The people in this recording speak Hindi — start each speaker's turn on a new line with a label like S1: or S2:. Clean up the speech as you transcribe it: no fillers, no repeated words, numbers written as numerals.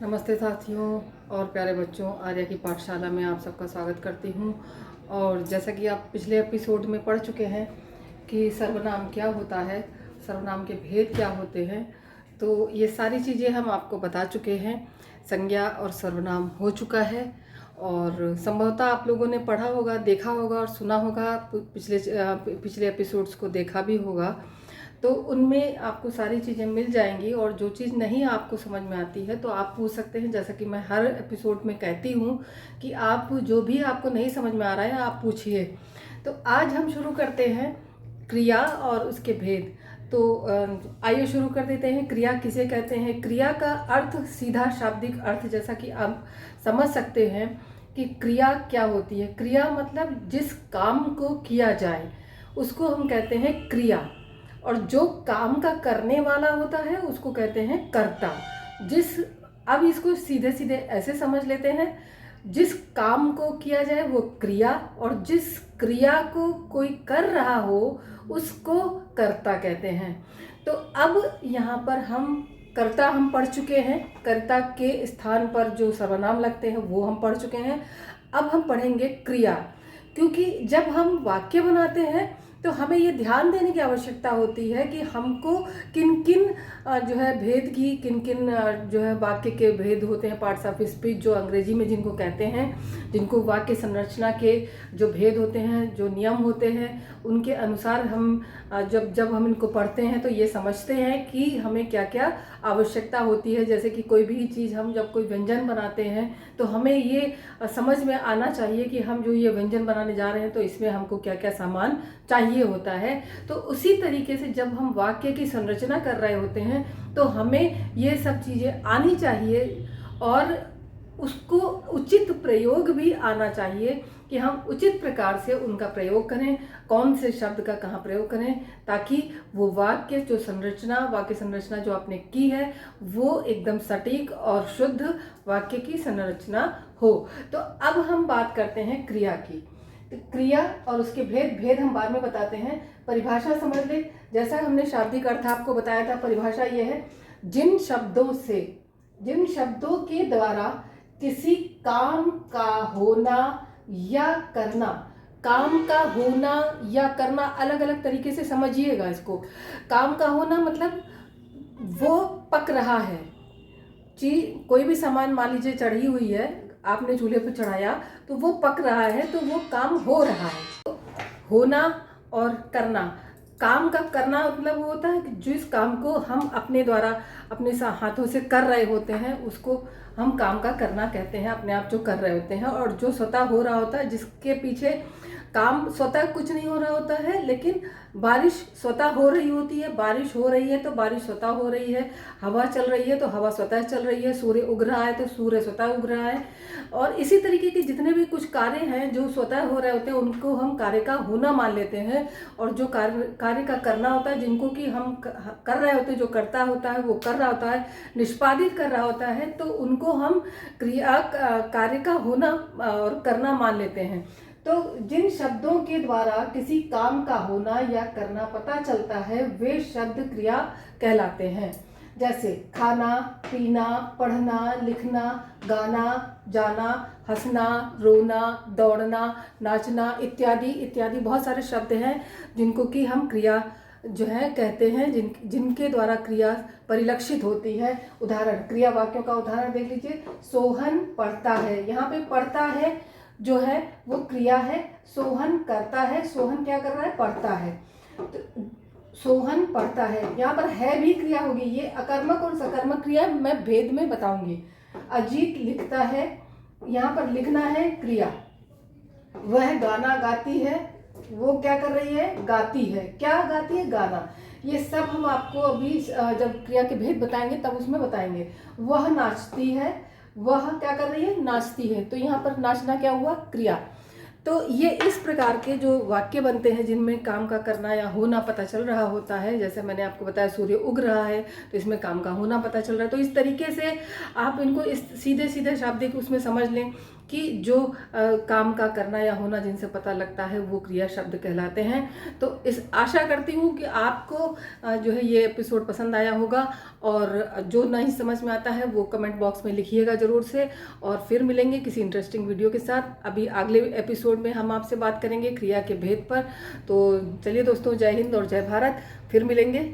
S1: नमस्ते साथियों और प्यारे बच्चों, आर्या की पाठशाला में आप सबका स्वागत करती हूँ। और जैसा कि आप पिछले एपिसोड में पढ़ चुके हैं कि सर्वनाम क्या होता है, सर्वनाम के भेद क्या होते हैं, तो ये सारी चीज़ें हम आपको बता चुके हैं। संज्ञा और सर्वनाम हो चुका है और संभवतः आप लोगों ने पढ़ा होगा, देखा होगा और सुना होगा, पिछले एपिसोड्स को देखा भी होगा। तो उनमें आपको सारी चीज़ें मिल जाएंगी और जो चीज़ नहीं आपको समझ में आती है तो आप पूछ सकते हैं। जैसा कि मैं हर एपिसोड में कहती हूँ कि आप जो भी आपको नहीं समझ में आ रहा है आप पूछिए। तो आज हम शुरू करते हैं क्रिया और उसके भेद। तो आइए शुरू कर देते हैं। क्रिया किसे कहते हैं? क्रिया का अर्थ सीधा शाब्दिक अर्थ जैसा कि आप समझ सकते हैं कि क्रिया क्या होती है। क्रिया मतलब जिस काम को किया जाए उसको हम कहते हैं क्रिया, और जो काम का करने वाला होता है उसको कहते हैं कर्ता। अब इसको सीधे सीधे ऐसे समझ लेते हैं, जिस काम को किया जाए वो क्रिया, और जिस क्रिया को कोई कर रहा हो उसको कर्ता कहते हैं। तो अब यहाँ पर कर्ता हम पढ़ चुके हैं, कर्ता के स्थान पर जो सर्वनाम लगते हैं वो हम पढ़ चुके हैं। अब हम पढ़ेंगे क्रिया, क्योंकि जब हम वाक्य बनाते हैं तो हमें ये ध्यान देने की आवश्यकता होती है कि हमको किन किन जो है भेद की, किन किन जो है वाक्य के भेद होते हैं, पार्ट्स ऑफ स्पीच जो अंग्रेजी में जिनको कहते हैं, जिनको वाक्य संरचना के जो भेद होते हैं, जो नियम होते हैं, उनके अनुसार हम जब हम इनको पढ़ते हैं तो ये समझते हैं कि हमें क्या क्या आवश्यकता होती है। जैसे कि कोई भी चीज़ हम जब कोई व्यंजन बनाते हैं तो हमें ये समझ में आना चाहिए कि हम जो ये व्यंजन बनाने जा रहे हैं तो इसमें हमको क्या क्या सामान चाहिए होता है। तो उसी तरीके से जब हम वाक्य की संरचना कर रहे होते हैं तो हमें ये सब चीज़ें आनी चाहिए और उसको उचित प्रयोग भी आना चाहिए कि हम उचित प्रकार से उनका प्रयोग करें, कौन से शब्द का कहाँ प्रयोग करें, ताकि वो वाक्य संरचना जो आपने की है वो एकदम सटीक और शुद्ध वाक्य की संरचना हो। तो अब हम बात करते हैं क्रिया की। तो क्रिया और उसके भेद हम बाद में बताते हैं। परिभाषा समझ ले। जैसा हमने शाब्दिक अर्थ आपको बताया था, परिभाषा ये है, जिन शब्दों के द्वारा किसी काम का होना या करना, काम का होना या करना अलग अलग तरीके से समझिएगा इसको। काम का होना मतलब वो पक रहा है, चीज कोई भी सामान मान लीजिए चढ़ी हुई है, आपने चूल्हे पर चढ़ाया तो वो पक रहा है, तो वो काम हो रहा है। तो होना और करना, काम का करना मतलब वो होता है कि जिस काम को हम अपने द्वारा अपने हाथों से कर रहे होते हैं उसको हम काम का करना कहते हैं, अपने आप जो कर रहे होते हैं। और जो स्वतः हो रहा होता है, जिसके पीछे काम स्वतः कुछ नहीं हो रहा होता है, लेकिन बारिश स्वतः हो रही होती है, बारिश हो रही है तो बारिश स्वतः हो रही है, हवा चल रही है तो हवा स्वतः चल रही है, सूर्य उग रहा है तो सूर्य स्वतः उग रहा है। और इसी तरीके के जितने भी कुछ कार्य हैं जो स्वतः हो रहे होते हैं उनको हम कार्य का होना मान लेते हैं। और जो कार्य का करना होता है, जिनको कि हम कर रहे होते हैं, जो करता होता है वो कर रहा होता है, निष्पादित कर रहा होता है, तो उनको हम क्रिया कार्य का होना और करना मान लेते हैं। तो जिन शब्दों के द्वारा किसी काम का होना या करना पता चलता है वे शब्द क्रिया कहलाते हैं। जैसे खाना, पीना, पढ़ना, लिखना, गाना, जाना, हंसना, रोना, दौड़ना, नाचना इत्यादि इत्यादि बहुत सारे शब्द हैं जिनको कि हम क्रिया जो है कहते हैं, जिनके द्वारा क्रिया परिलक्षित होती है। उदाहरण, क्रिया वाक्यों का उदाहरण देख लीजिए। सोहन पढ़ता है, यहाँ पे पढ़ता है जो है वो क्रिया है। सोहन करता है, सोहन क्या कर रहा है? पढ़ता है। तो सोहन पढ़ता है, यहाँ पर है भी क्रिया होगी। ये अकर्मक और सकर्मक क्रिया मैं भेद में बताऊंगी। अजीत लिखता है, यहाँ पर लिखना है क्रिया। वह गाना गाती है, वो क्या कर रही है? गाती है। क्या गाती है? गाना। ये सब हम आपको अभी जब क्रिया के भेद बताएंगे तब उसमें बताएंगे। वह नाचती है, वह क्या कर रही है? नाचती है। तो यहाँ पर नाचना क्या हुआ? क्रिया। तो ये इस प्रकार के जो वाक्य बनते हैं जिनमें काम का करना या होना पता चल रहा होता है। जैसे मैंने आपको बताया सूर्य उग रहा है तो इसमें काम का होना पता चल रहा है। तो इस तरीके से आप इनको इस सीधे सीधे शाब्दिक उसमें समझ लें कि जो काम का करना या होना जिनसे पता लगता है वो क्रिया शब्द कहलाते हैं। तो इस आशा करती हूँ कि आपको जो है ये एपिसोड पसंद आया होगा, और जो नहीं समझ में आता है वो कमेंट बॉक्स में लिखिएगा ज़रूर से। और फिर मिलेंगे किसी इंटरेस्टिंग वीडियो के साथ। अभी अगले एपिसोड में हम आपसे बात करेंगे क्रिया के भेद पर। तो चलिए दोस्तों, जय हिंद और जय भारत, फिर मिलेंगे।